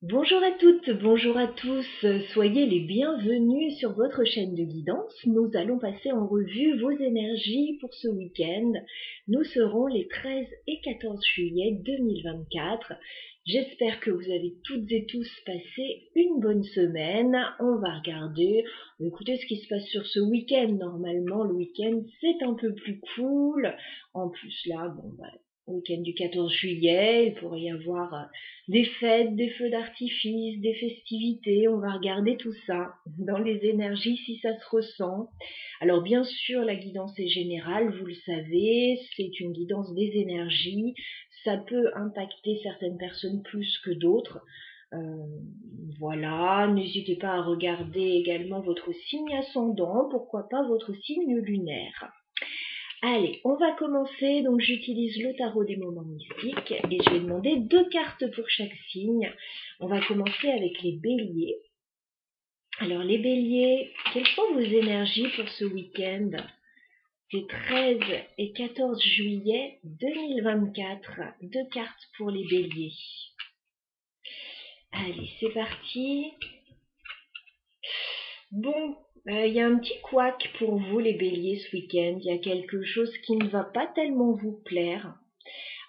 Bonjour à toutes, bonjour à tous, soyez les bienvenus sur votre chaîne de guidance. Nous allons passer en revue vos énergies pour ce week-end. Nous serons les 13 et 14 juillet 2024. J'espère que vous avez toutes et tous passé une bonne semaine. On va regarder, écoutez ce qui se passe sur ce week-end. Normalement, le week-end, c'est un peu plus cool. En plus, là, week-end du 14 juillet, il pourrait y avoir des fêtes, des feux d'artifice, des festivités. On va regarder tout ça dans les énergies si ça se ressent. Alors bien sûr, la guidance est générale, vous le savez, c'est une guidance des énergies. Ça peut impacter certaines personnes plus que d'autres. Voilà, n'hésitez pas à regarder également votre signe ascendant, pourquoi pas votre signe lunaire. Allez, on va commencer. Donc j'utilise le tarot des moments mystiques et je vais demander 2 cartes pour chaque signe. On va commencer avec les béliers. Alors les béliers, quelles sont vos énergies pour ce week-end des 13 et 14 juillet 2024? 2 cartes pour les béliers. Allez, c'est parti. Bon, il y a un petit couac pour vous les béliers ce week-end. Il y a quelque chose qui ne va pas tellement vous plaire.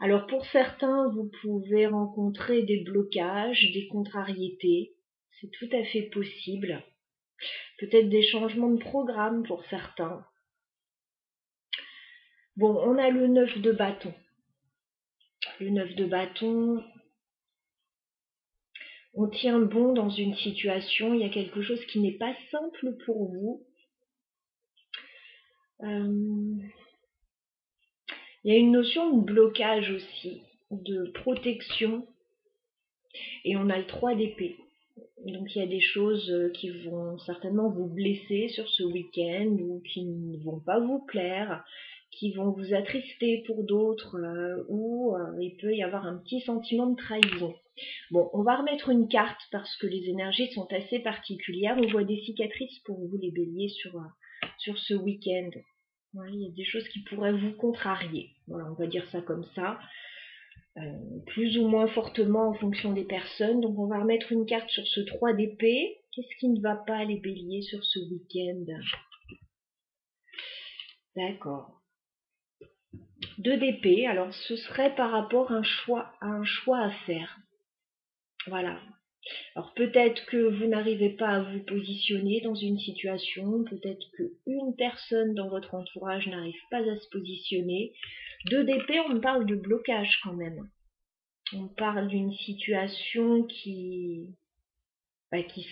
Alors pour certains, vous pouvez rencontrer des blocages, des contrariétés. C'est tout à fait possible. Peut-être des changements de programme pour certains. Bon, on a le 9 de bâton. Le 9 de bâton, on tient bon dans une situation. Il y a quelque chose qui n'est pas simple pour vous. Il y a une notion de blocage aussi, de protection. Et on a le 3 d'épée. Donc il y a des choses qui vont certainement vous blesser sur ce week-end ou qui ne vont pas vous plaire, qui vont vous attrister pour d'autres ou il peut y avoir un petit sentiment de trahison. Bon, on va remettre une carte parce que les énergies sont assez particulières. On voit des cicatrices pour vous les béliers sur ce week-end. Ouais, il y a des choses qui pourraient vous contrarier. Voilà, on va dire ça comme ça. Plus ou moins fortement en fonction des personnes. Donc on va remettre une carte sur ce 3 d'épée. Qu'est-ce qui ne va pas les béliers sur ce week-end? D'accord. 2 d'épée, alors ce serait par rapport à un choix à faire. Voilà. Alors peut-être que vous n'arrivez pas à vous positionner dans une situation, peut-être qu'une personne dans votre entourage n'arrive pas à se positionner. 2 d'épée, on parle de blocage quand même. On parle d'une situation qui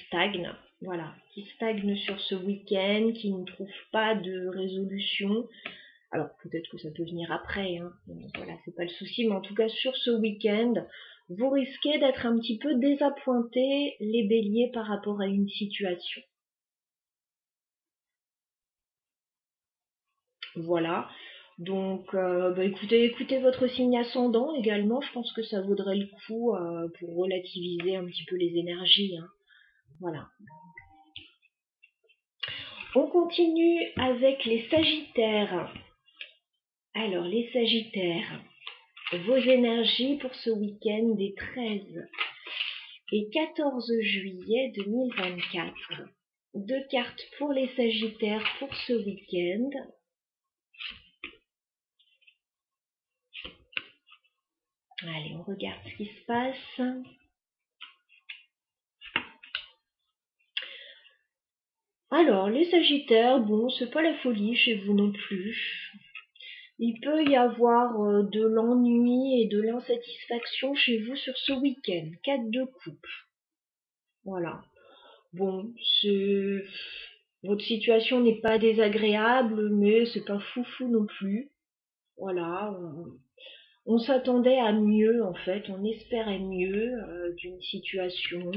stagne, voilà, qui stagne sur ce week-end, qui ne trouve pas de résolution. Alors peut-être que ça peut venir après, hein. Voilà, c'est pas le souci, mais en tout cas sur ce week-end, vous risquez d'être un petit peu désappointés, les béliers, par rapport à une situation. Voilà. Donc, écoutez votre signe ascendant également. Je pense que ça vaudrait le coup pour relativiser un petit peu les énergies, hein. Voilà. On continue avec les sagittaires. Alors, les sagittaires, vos énergies pour ce week-end des 13 et 14 juillet 2024. 2 cartes pour les sagittaires pour ce week-end. Allez, on regarde ce qui se passe. Alors, les sagittaires, bon, c'est pas la folie chez vous non plus. Il peut y avoir de l'ennui et de l'insatisfaction chez vous sur ce week-end. 4 de coupe. Voilà. Bon, votre situation n'est pas désagréable, mais c'est pas foufou non plus. Voilà. On s'attendait à mieux, en fait. On espérait mieux d'une situation.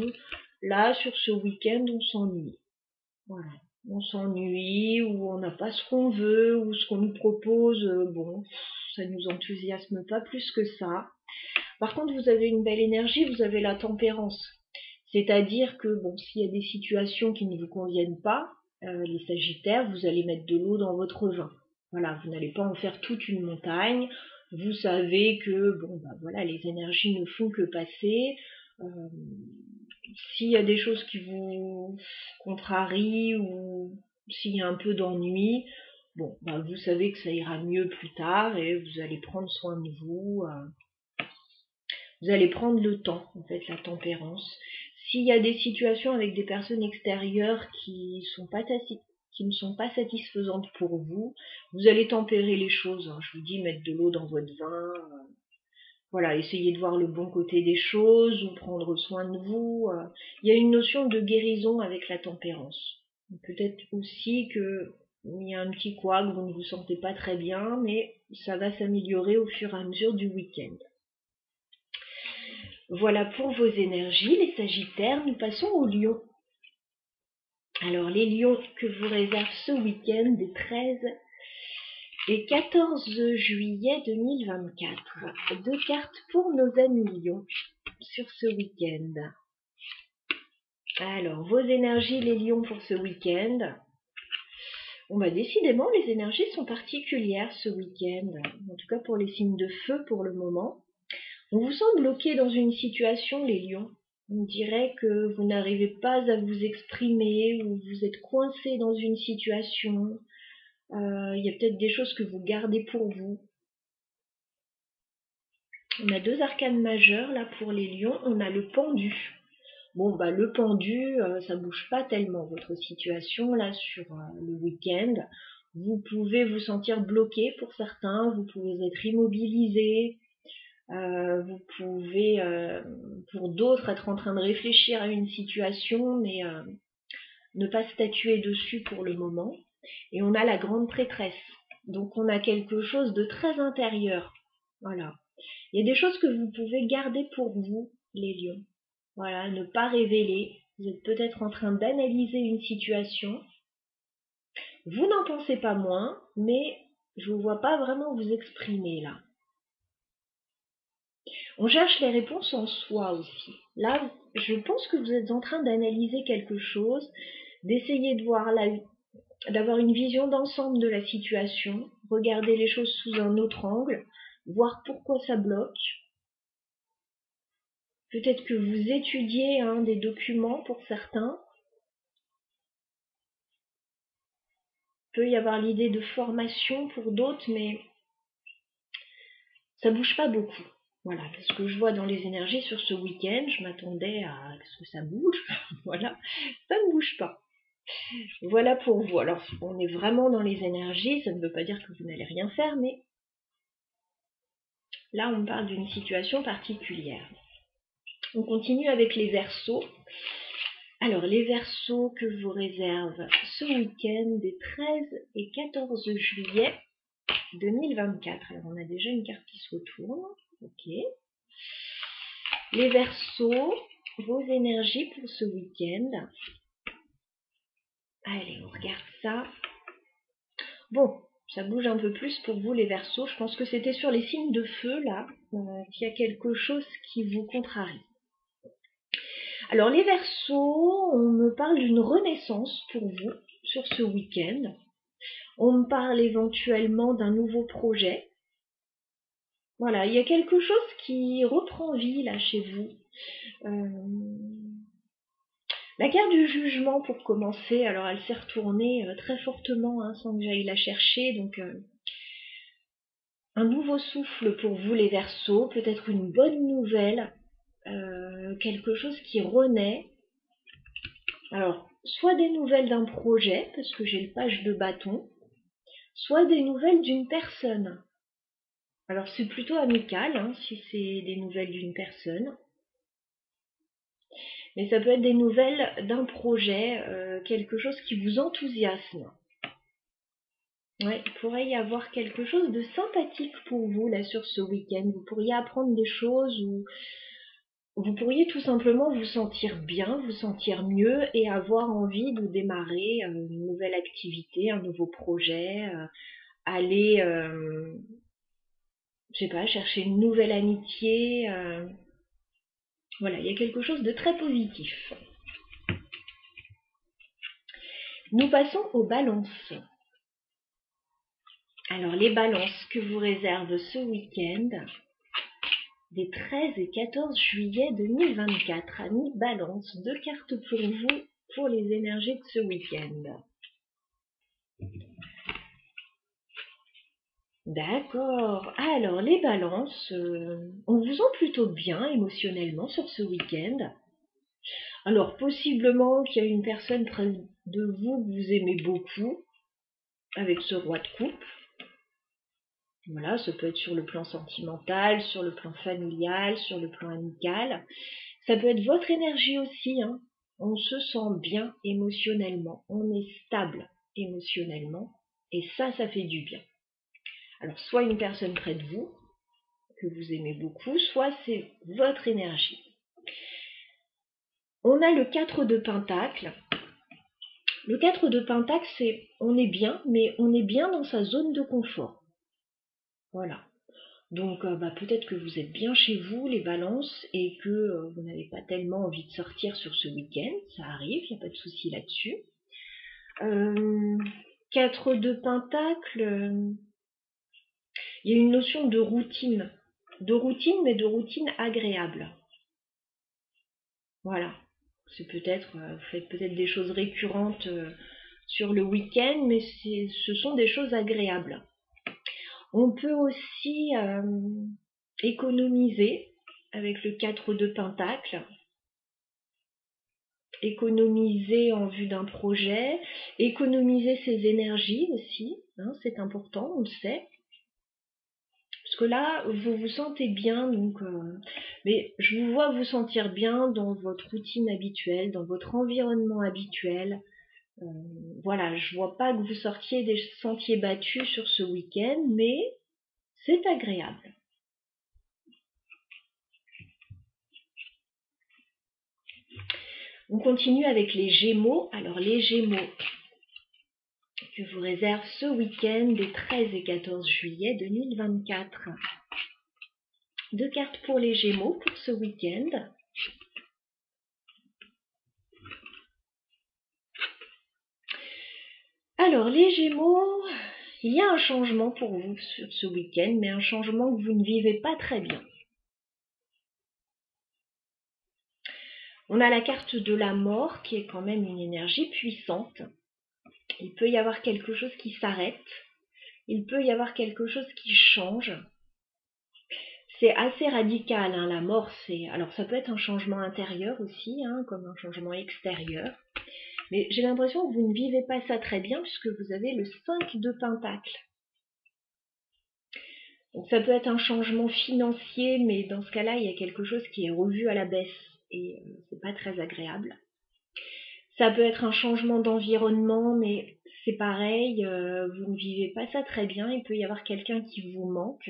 Là, sur ce week-end, on s'ennuie. Voilà. On s'ennuie, ou on n'a pas ce qu'on veut, ou ce qu'on nous propose, ça nous enthousiasme pas plus que ça. Par contre, vous avez une belle énergie, vous avez la tempérance. C'est-à-dire que, bon, s'il y a des situations qui ne vous conviennent pas, les sagittaires, vous allez mettre de l'eau dans votre vin. Voilà, vous n'allez pas en faire toute une montagne. Vous savez que, les énergies ne font que passer. S'il y a des choses qui vous contrarient ou s'il y a un peu d'ennui, bon, bah vous savez que ça ira mieux plus tard et vous allez prendre soin de vous. Vous allez prendre le temps, en fait, la tempérance. S'il y a des situations avec des personnes extérieures qui ne sont pas satisfaisantes pour vous, vous allez tempérer les choses. Hein. Je vous dis, mettre de l'eau dans votre vin. Voilà, essayez de voir le bon côté des choses ou prendre soin de vous. Il y a une notion de guérison avec la tempérance. Peut-être aussi que il y a un petit couac, vous ne vous sentez pas très bien, mais ça va s'améliorer au fur et à mesure du week-end. Voilà pour vos énergies, les Sagittaires. Nous passons aux Lions. Alors, les Lions que vous réserve ce week-end des 13 et 14 juillet 2024. 2 cartes pour nos amis Lions sur ce week-end. Alors, vos énergies, les Lions, pour ce week-end. Bon, bah, décidément, les énergies sont particulières ce week-end. En tout cas, pour les signes de feu pour le moment. On vous sent bloqué dans une situation, les Lions. On dirait que vous n'arrivez pas à vous exprimer ou vous êtes coincé dans une situation. Il y a peut-être des choses que vous gardez pour vous. On a 2 arcanes majeures là pour les Lions. On a le pendu. Bon, bah le pendu, ça bouge pas tellement votre situation là sur le week-end. Vous pouvez vous sentir bloqué pour certains. Vous pouvez être immobilisé. Vous pouvez, pour d'autres, être en train de réfléchir à une situation, mais ne pas statuer dessus pour le moment. Et on a la grande prêtresse. Donc on a quelque chose de très intérieur. Voilà. Il y a des choses que vous pouvez garder pour vous, les Lions. Voilà, ne pas révéler. Vous êtes peut-être en train d'analyser une situation. Vous n'en pensez pas moins, mais je ne vous vois pas vraiment vous exprimer là. On cherche les réponses en soi aussi. Là, je pense que vous êtes en train d'analyser quelque chose, d'essayer de voir d'avoir une vision d'ensemble de la situation, regarder les choses sous un autre angle, voir pourquoi ça bloque. Peut-être que vous étudiez des documents pour certains. Il peut y avoir l'idée de formation pour d'autres, mais ça bouge pas beaucoup. Voilà, ce que je vois dans les énergies sur ce week-end, je m'attendais à ce que ça bouge. Voilà, ça ne bouge pas. Voilà pour vous. Alors, on est vraiment dans les énergies, ça ne veut pas dire que vous n'allez rien faire, mais là, on parle d'une situation particulière. On continue avec les Verseaux. Alors, les Verseaux que vous réserve ce week-end des 13 et 14 juillet 2024. Alors, on a déjà une carte qui se retourne. Ok. Les Verseaux, vos énergies pour ce week-end. Allez, on regarde ça. Bon, ça bouge un peu plus pour vous les Verseaux. Je pense que c'était sur les signes de feu là qu'il y a quelque chose qui vous contrarie. Alors les Verseaux, on me parle d'une renaissance pour vous sur ce week-end. On me parle éventuellement d'un nouveau projet. Voilà, il y a quelque chose qui reprend vie là chez vous. La carte du jugement pour commencer, alors elle s'est retournée très fortement sans que j'aille la chercher, donc un nouveau souffle pour vous les Verseaux, peut-être une bonne nouvelle, quelque chose qui renaît. Alors, soit des nouvelles d'un projet, parce que j'ai le page de bâton, soit des nouvelles d'une personne. Alors c'est plutôt amical si c'est des nouvelles d'une personne. Mais ça peut être des nouvelles d'un projet, quelque chose qui vous enthousiasme. Ouais, il pourrait y avoir quelque chose de sympathique pour vous là sur ce week-end. Vous pourriez apprendre des choses ou vous pourriez tout simplement vous sentir bien, vous sentir mieux et avoir envie de démarrer une nouvelle activité, un nouveau projet, aller, je sais pas, chercher une nouvelle amitié. Voilà, il y a quelque chose de très positif. Nous passons aux balances. Alors les balances que vous réserve ce week-end, des 13 et 14 juillet 2024. Amis Balance, 2 cartes pour vous, pour les énergies de ce week-end. D'accord. Alors, les balances, on vous sent plutôt bien émotionnellement sur ce week-end. Alors, possiblement qu'il y a une personne près de vous que vous aimez beaucoup, avec ce roi de coupe. Voilà, ça peut être sur le plan sentimental, sur le plan familial, sur le plan amical. Ça peut être votre énergie aussi, hein. On se sent bien émotionnellement, on est stable émotionnellement, et ça fait du bien. Alors, soit une personne près de vous, que vous aimez beaucoup, soit c'est votre énergie. On a le 4 de Pentacle. Le 4 de Pentacle, c'est on est bien, mais on est bien dans sa zone de confort. Voilà. Donc peut-être que vous êtes bien chez vous, les balances, et que vous n'avez pas tellement envie de sortir sur ce week-end. Ça arrive, il n'y a pas de souci là-dessus. 4 de Pentacle, il y a une notion de routine. De routine, mais de routine agréable. Voilà. C'est peut-être, vous faites peut-être des choses récurrentes sur le week-end, mais ce sont des choses agréables. On peut aussi économiser avec le 4 de Pentacle. Économiser en vue d'un projet, économiser ses énergies aussi, hein, c'est important, on le sait. Parce que là, vous vous sentez bien, donc, mais je vous vois vous sentir bien dans votre routine habituelle, dans votre environnement habituel. Voilà, je vois pas que vous sortiez des sentiers battus sur ce week-end, mais c'est agréable. On continue avec les Gémeaux. Alors les Gémeaux que vous réserve ce week-end des 13 et 14 juillet 2024. 2 cartes pour les Gémeaux pour ce week-end. Alors les Gémeaux, il y a un changement pour vous sur ce week-end, mais un changement que vous ne vivez pas très bien. On a la carte de la mort qui est quand même une énergie puissante. Il peut y avoir quelque chose qui s'arrête. Il peut y avoir quelque chose qui change. C'est assez radical, hein, la mort. Alors ça peut être un changement intérieur aussi, hein, comme un changement extérieur. Mais j'ai l'impression que vous ne vivez pas ça très bien puisque vous avez le 5 de Pentacle. Donc ça peut être un changement financier, mais dans ce cas-là, il y a quelque chose qui est revu à la baisse et c'est pas très agréable. Ça peut être un changement d'environnement, mais c'est pareil, vous ne vivez pas ça très bien, il peut y avoir quelqu'un qui vous manque.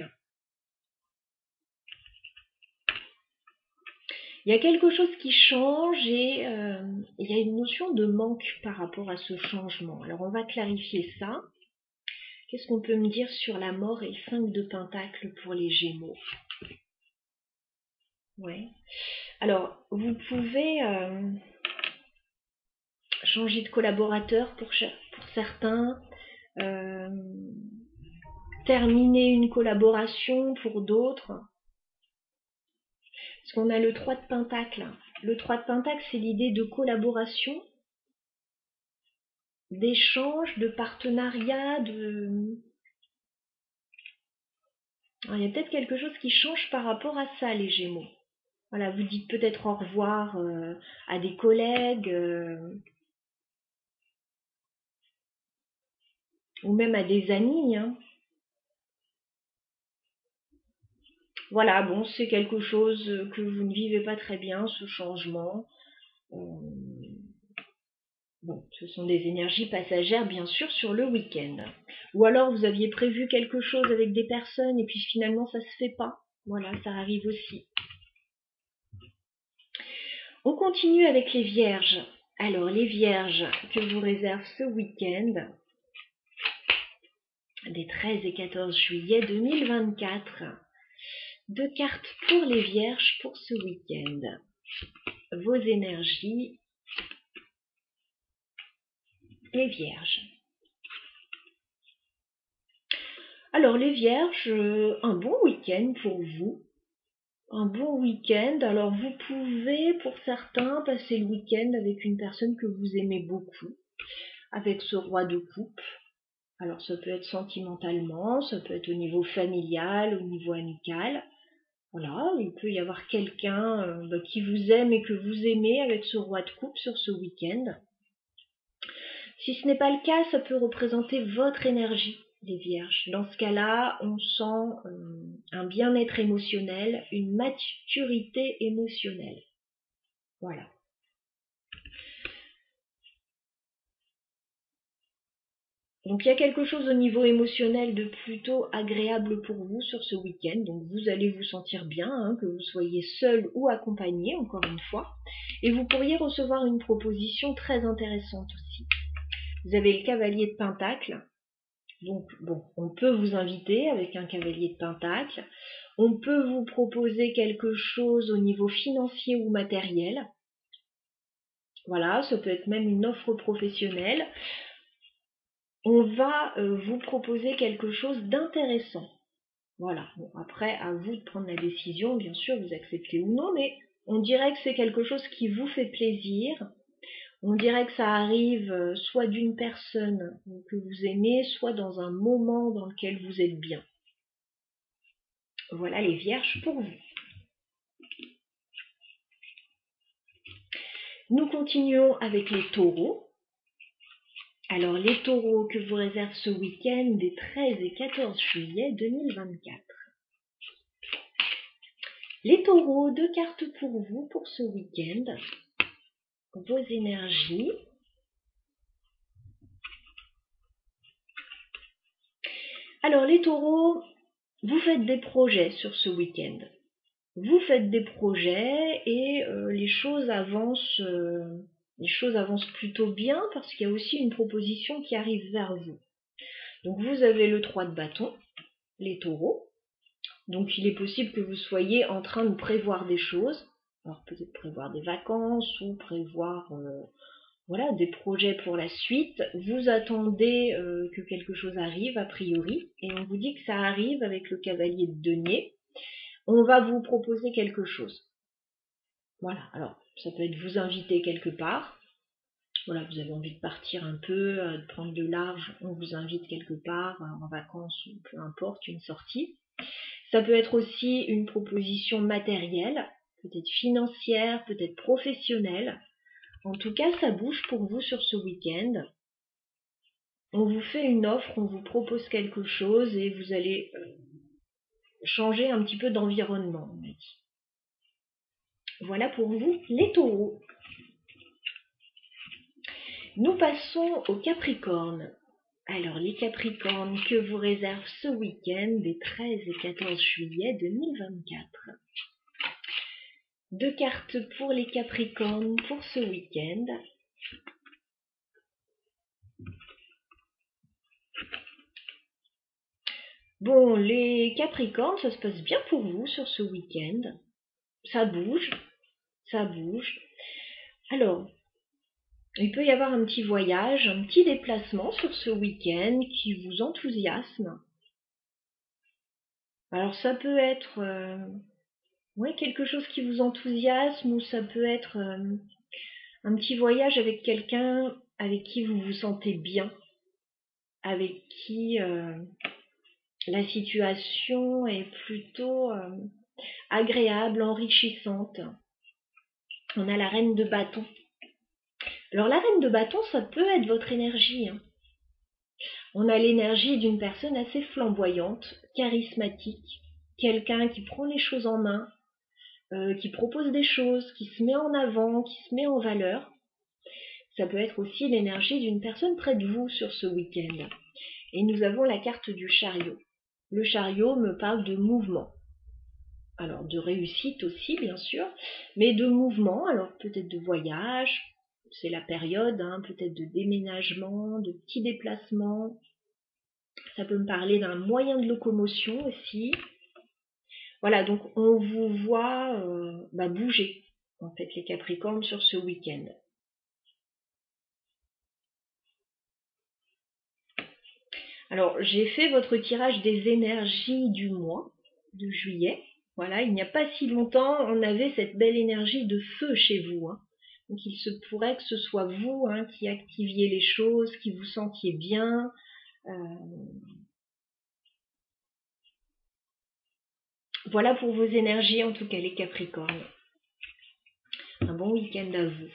Il y a quelque chose qui change et il y a une notion de manque par rapport à ce changement. Alors on va clarifier ça. Qu'est-ce qu'on peut me dire sur la mort et le 5 de Pentacle pour les Gémeaux? Ouais. Alors, vous pouvez changer de collaborateur pour certains, terminer une collaboration pour d'autres. Parce qu'on a le 3 de Pentacle. Le 3 de Pentacle, c'est l'idée de collaboration, d'échange, de partenariat, Alors, il y a peut-être quelque chose qui change par rapport à ça, les Gémeaux. Voilà, vous dites peut-être au revoir à des collègues ou même à des amis, hein. Voilà, bon, c'est quelque chose que vous ne vivez pas très bien, ce changement. Bon, ce sont des énergies passagères, bien sûr, sur le week-end. Ou alors, vous aviez prévu quelque chose avec des personnes et puis finalement, ça se fait pas. Voilà, ça arrive aussi. On continue avec les Vierges. Alors, les Vierges que vous réserve ce week-end, des 13 et 14 juillet 2024. 2 cartes pour les Vierges pour ce week-end. Vos énergies, les Vierges. Alors les Vierges, un bon week-end pour vous. un bon week-end. Alors vous pouvez, pour certains, passer le week-end avec une personne que vous aimez beaucoup, avec ce roi de coupe. Alors ça peut être sentimentalement, ça peut être au niveau familial, au niveau amical. Voilà, il peut y avoir quelqu'un qui vous aime et que vous aimez avec ce roi de coupe sur ce week-end. Si ce n'est pas le cas, ça peut représenter votre énergie, les vierges. Dans ce cas-là, on sent un bien-être émotionnel, une maturité émotionnelle. Voilà. Donc il y a quelque chose au niveau émotionnel de plutôt agréable pour vous sur ce week-end. Donc vous allez vous sentir bien, hein, que vous soyez seul ou accompagné, encore une fois. Et vous pourriez recevoir une proposition très intéressante aussi. Vous avez le cavalier de Pentacle. Donc bon, on peut vous inviter avec un cavalier de Pentacle. On peut vous proposer quelque chose au niveau financier ou matériel. Voilà, ça peut être même une offre professionnelle. On va vous proposer quelque chose d'intéressant. Voilà, bon, après, à vous de prendre la décision, bien sûr, vous acceptez ou non, mais on dirait que c'est quelque chose qui vous fait plaisir. On dirait que ça arrive soit d'une personne que vous aimez, soit dans un moment dans lequel vous êtes bien. Voilà les vierges pour vous. Nous continuons avec les taureaux. Alors les taureaux que vous réserve ce week-end des 13 et 14 juillet 2024. Les taureaux, 2 cartes pour vous pour ce week-end. Vos énergies. Alors les taureaux, vous faites des projets sur ce week-end. Vous faites des projets et les choses avancent plutôt bien parce qu'il y a aussi une proposition qui arrive vers vous. Donc vous avez le 3 de bâton, les taureaux. Donc il est possible que vous soyez en train de prévoir des choses. Alors peut-être prévoir des vacances ou prévoir des projets pour la suite. Vous attendez que quelque chose arrive a priori et on vous dit que ça arrive avec le cavalier de denier. On va vous proposer quelque chose. Voilà, alors ça peut être vous inviter quelque part. Voilà, vous avez envie de partir un peu, de prendre de large, on vous invite quelque part, en vacances ou peu importe, une sortie. Ça peut être aussi une proposition matérielle, peut-être financière, peut-être professionnelle. En tout cas, ça bouge pour vous sur ce week-end. On vous fait une offre, on vous propose quelque chose et vous allez changer un petit peu d'environnement, on a dit. Voilà pour vous, les taureaux. Nous passons aux Capricornes. Alors, les Capricornes que vous réserve ce week-end des 13 et 14 juillet 2024. 2 cartes pour les Capricornes pour ce week-end. Bon, les Capricornes, ça se passe bien pour vous sur ce week-end. Ça bouge, ça bouge. Alors, il peut y avoir un petit voyage, un petit déplacement sur ce week-end qui vous enthousiasme. Alors, ça peut être quelque chose qui vous enthousiasme ou ça peut être un petit voyage avec quelqu'un avec qui vous vous sentez bien, avec qui la situation est plutôt agréable, enrichissante. On a la reine de bâton. Alors la reine de bâton, ça peut être votre énergie. Hein. On a l'énergie d'une personne assez flamboyante, charismatique, quelqu'un qui prend les choses en main, qui propose des choses, qui se met en avant, qui se met en valeur. Ça peut être aussi l'énergie d'une personne près de vous sur ce week-end. Et nous avons la carte du chariot. Le chariot me parle de mouvement. Alors de réussite aussi bien sûr, mais de mouvement, alors peut-être de voyage, c'est la période, hein, peut-être de déménagement, de petits déplacements. Ça peut me parler d'un moyen de locomotion aussi. Voilà, donc on vous voit bouger, en fait, les Capricornes sur ce week-end. Alors, j'ai fait votre tirage des énergies du mois de juillet. Voilà, il n'y a pas si longtemps, on avait cette belle énergie de feu chez vous. Hein. Donc il se pourrait que ce soit vous hein, qui activiez les choses, qui vous sentiez bien. Voilà pour vos énergies, en tout cas les Capricornes. Un bon week-end à vous.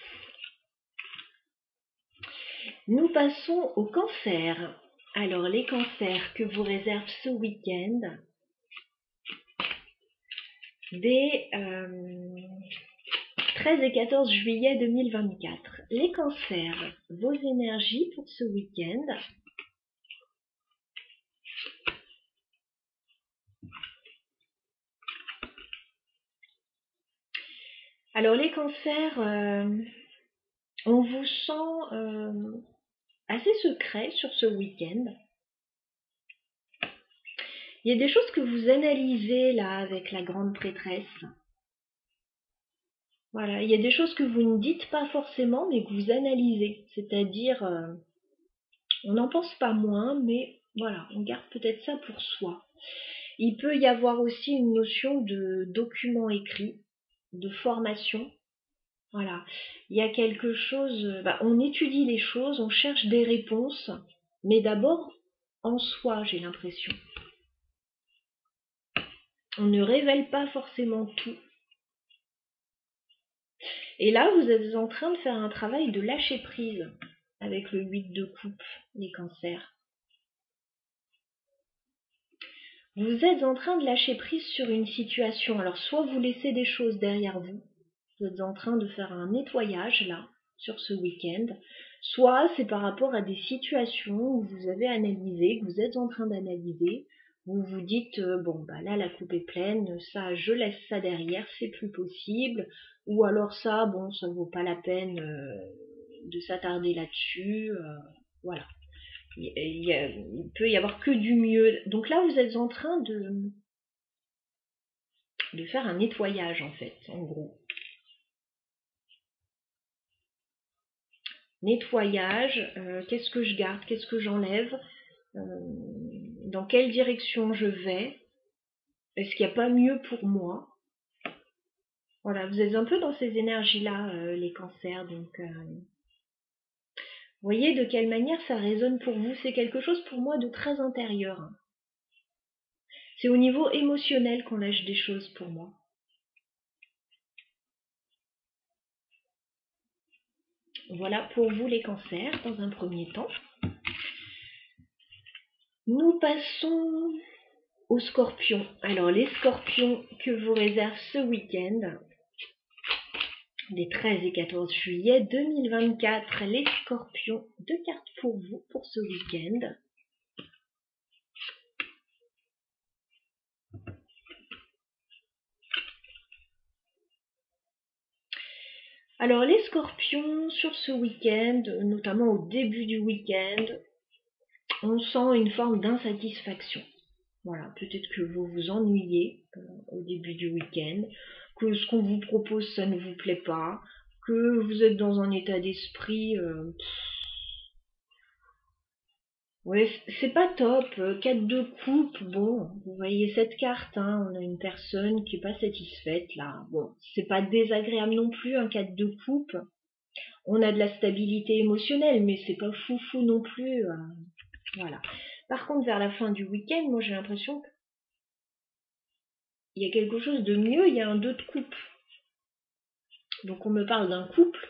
Nous passons au Cancer. Alors les Cancers que vous réserve ce week-end, des 13 et 14 juillet 2024. Les Cancers, vos énergies pour ce week-end. Alors les Cancers, on vous sent assez secret sur ce week-end. Il y a des choses que vous analysez là avec la grande prêtresse. Voilà, il y a des choses que vous ne dites pas forcément mais que vous analysez. C'est-à-dire, on n'en pense pas moins, mais voilà, on garde peut-être ça pour soi. Il peut y avoir aussi une notion de document écrit, de formation. Voilà, il y a quelque chose, on étudie les choses, on cherche des réponses, mais d'abord en soi, j'ai l'impression. On ne révèle pas forcément tout. Et là, vous êtes en train de faire un travail de lâcher prise avec le 8 de coupe, les Cancers. Vous êtes en train de lâcher prise sur une situation. Alors, soit vous laissez des choses derrière vous, vous êtes en train de faire un nettoyage là, sur ce week-end, soit c'est par rapport à des situations où vous avez analysé, que vous êtes en train d'analyser, vous vous dites, bon, bah là la coupe est pleine, ça je laisse ça derrière, c'est plus possible, ou alors ça, bon, ça vaut pas la peine de s'attarder là-dessus, voilà. Il peut y avoir que du mieux. Donc là, vous êtes en train de faire un nettoyage en fait, en gros. Nettoyage, qu'est-ce que je garde, qu'est-ce que j'enlève, dans quelle direction je vais, est-ce qu'il n'y a pas mieux pour moi? Voilà, vous êtes un peu dans ces énergies-là, les Cancers, donc voyez de quelle manière ça résonne pour vous. C'est quelque chose pour moi de très intérieur. C'est au niveau émotionnel qu'on lâche des choses pour moi. Voilà pour vous les Cancers dans un premier temps. Nous passons aux Scorpions. Alors les Scorpions que vous réserve ce week-end, les 13 et 14 juillet 2024, les Scorpions, 2 cartes pour vous pour ce week-end. Alors les Scorpions, sur ce week-end, notamment au début du week-end, on sent une forme d'insatisfaction. Voilà, peut-être que vous vous ennuyez au début du week-end, que ce qu'on vous propose, ça ne vous plaît pas, que vous êtes dans un état d'esprit... ouais, c'est pas top. 4 de coupe, bon, vous voyez cette carte, hein, on a une personne qui est pas satisfaite là. Bon, c'est pas désagréable non plus, un 4 de coupe. On a de la stabilité émotionnelle, mais c'est pas foufou non plus. Voilà. Par contre, vers la fin du week-end, moi j'ai l'impression qu'il y a quelque chose de mieux, il y a un 2 de coupe. Donc on me parle d'un couple.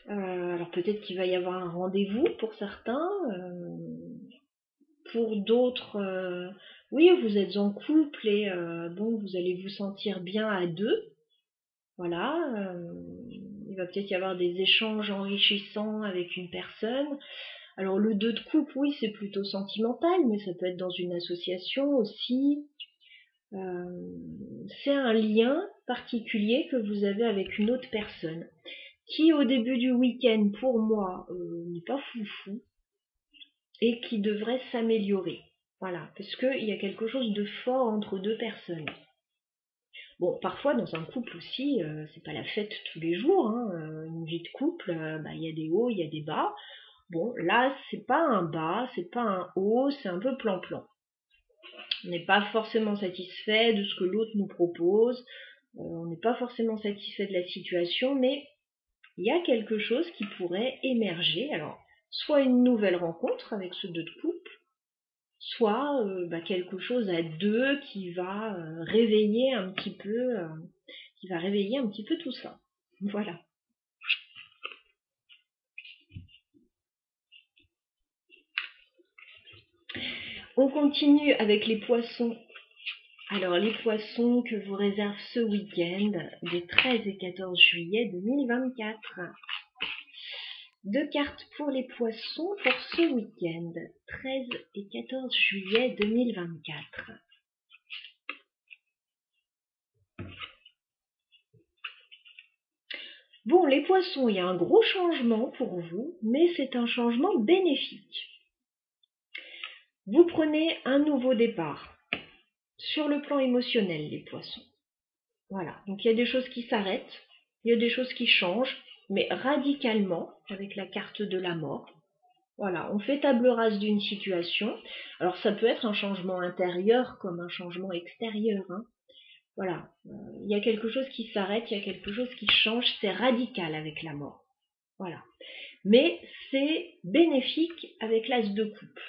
Alors peut-être qu'il va y avoir un rendez-vous pour certains. Pour d'autres, oui, vous êtes en couple et bon, vous allez vous sentir bien à deux. Voilà. Il va peut-être y avoir des échanges enrichissants avec une personne. Alors le 2 de coupe, oui, c'est plutôt sentimental, mais ça peut être dans une association aussi. C'est un lien particulier que vous avez avec une autre personne qui au début du week-end pour moi n'est pas foufou et qui devrait s'améliorer. Voilà, parce qu'il y a quelque chose de fort entre deux personnes. Bon, parfois dans un couple aussi, c'est pas la fête tous les jours, hein, une vie de couple, il y a des hauts, il y a des bas. Bon, là, c'est pas un bas, c'est pas un haut, c'est un peu plan-plan. On n'est pas forcément satisfait de ce que l'autre nous propose, on n'est pas forcément satisfait de la situation, mais il y a quelque chose qui pourrait émerger. Alors, soit une nouvelle rencontre avec ce 2 de coupe, soit quelque chose à deux qui va réveiller un petit peu, tout ça. Voilà. On continue avec les poissons. Alors, les poissons que vous réserve ce week-end des 13 et 14 juillet 2024. 2 cartes pour les poissons pour ce week-end, 13 et 14 juillet 2024. Bon, les poissons, il y a un gros changement pour vous, mais c'est un changement bénéfique. Vous prenez un nouveau départ sur le plan émotionnel, les poissons. Voilà, donc il y a des choses qui s'arrêtent, il y a des choses qui changent, mais radicalement, avec la carte de la mort. Voilà, on fait table rase d'une situation. Alors ça peut être un changement intérieur comme un changement extérieur. Voilà, il y a quelque chose qui s'arrête, il y a quelque chose qui change, c'est radical avec la mort. Voilà, mais c'est bénéfique avec l'as de coupe.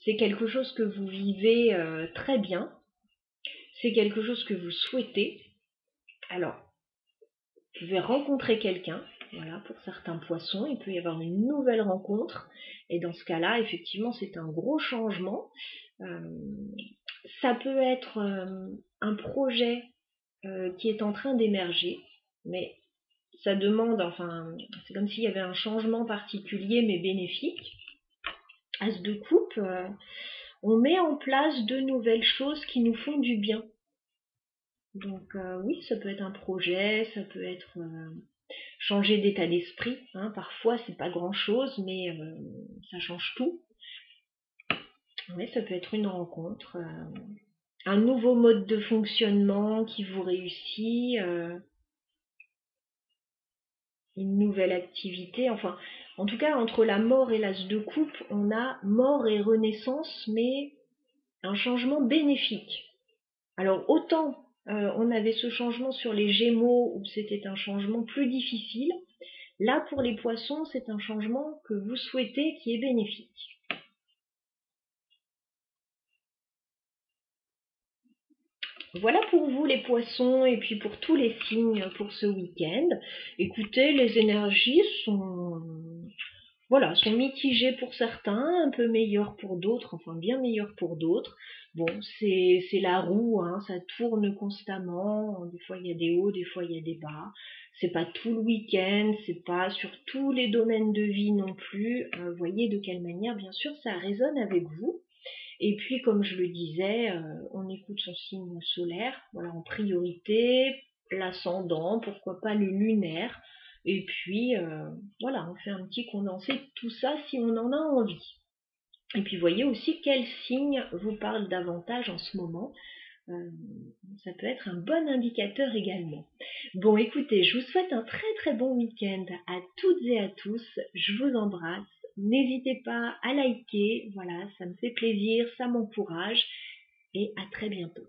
C'est quelque chose que vous vivez très bien, c'est quelque chose que vous souhaitez. Alors, vous pouvez rencontrer quelqu'un, voilà, pour certains poissons, il peut y avoir une nouvelle rencontre, et dans ce cas-là, effectivement, c'est un gros changement. Ça peut être un projet qui est en train d'émerger, mais ça demande, enfin, c'est comme s'il y avait un changement particulier, mais bénéfique. As de coupe, on met en place de nouvelles choses qui nous font du bien. Donc oui, ça peut être un projet, ça peut être changer d'état d'esprit. Parfois, c'est pas grand-chose, mais ça change tout. Oui, ça peut être une rencontre, un nouveau mode de fonctionnement qui vous réussit, une nouvelle activité. Enfin, en tout cas, entre la mort et l'as de coupe, on a mort et renaissance, mais un changement bénéfique. Alors, autant on avait ce changement sur les Gémeaux où c'était un changement plus difficile, là, pour les poissons, c'est un changement que vous souhaitez qui est bénéfique. Voilà pour vous les poissons et puis pour tous les signes pour ce week-end. Écoutez, les énergies sont mitigées pour certains, un peu meilleures pour d'autres, enfin bien meilleures pour d'autres. Bon, c'est la roue, ça tourne constamment. Des fois il y a des hauts, des fois il y a des bas. C'est pas tout le week-end, c'est pas sur tous les domaines de vie non plus. Voyez de quelle manière, bien sûr, ça résonne avec vous. Et puis, comme je le disais, on écoute son signe solaire, voilà, en priorité, l'ascendant, pourquoi pas le lunaire. Et puis, voilà, on fait un petit condensé de tout ça si on en a envie. Et puis, voyez aussi quel signe vous parle davantage en ce moment. Ça peut être un bon indicateur également. Bon, écoutez, je vous souhaite un très très bon week-end à toutes et à tous. Je vous embrasse. N'hésitez pas à liker, voilà, ça me fait plaisir, ça m'encourage. Et à très bientôt.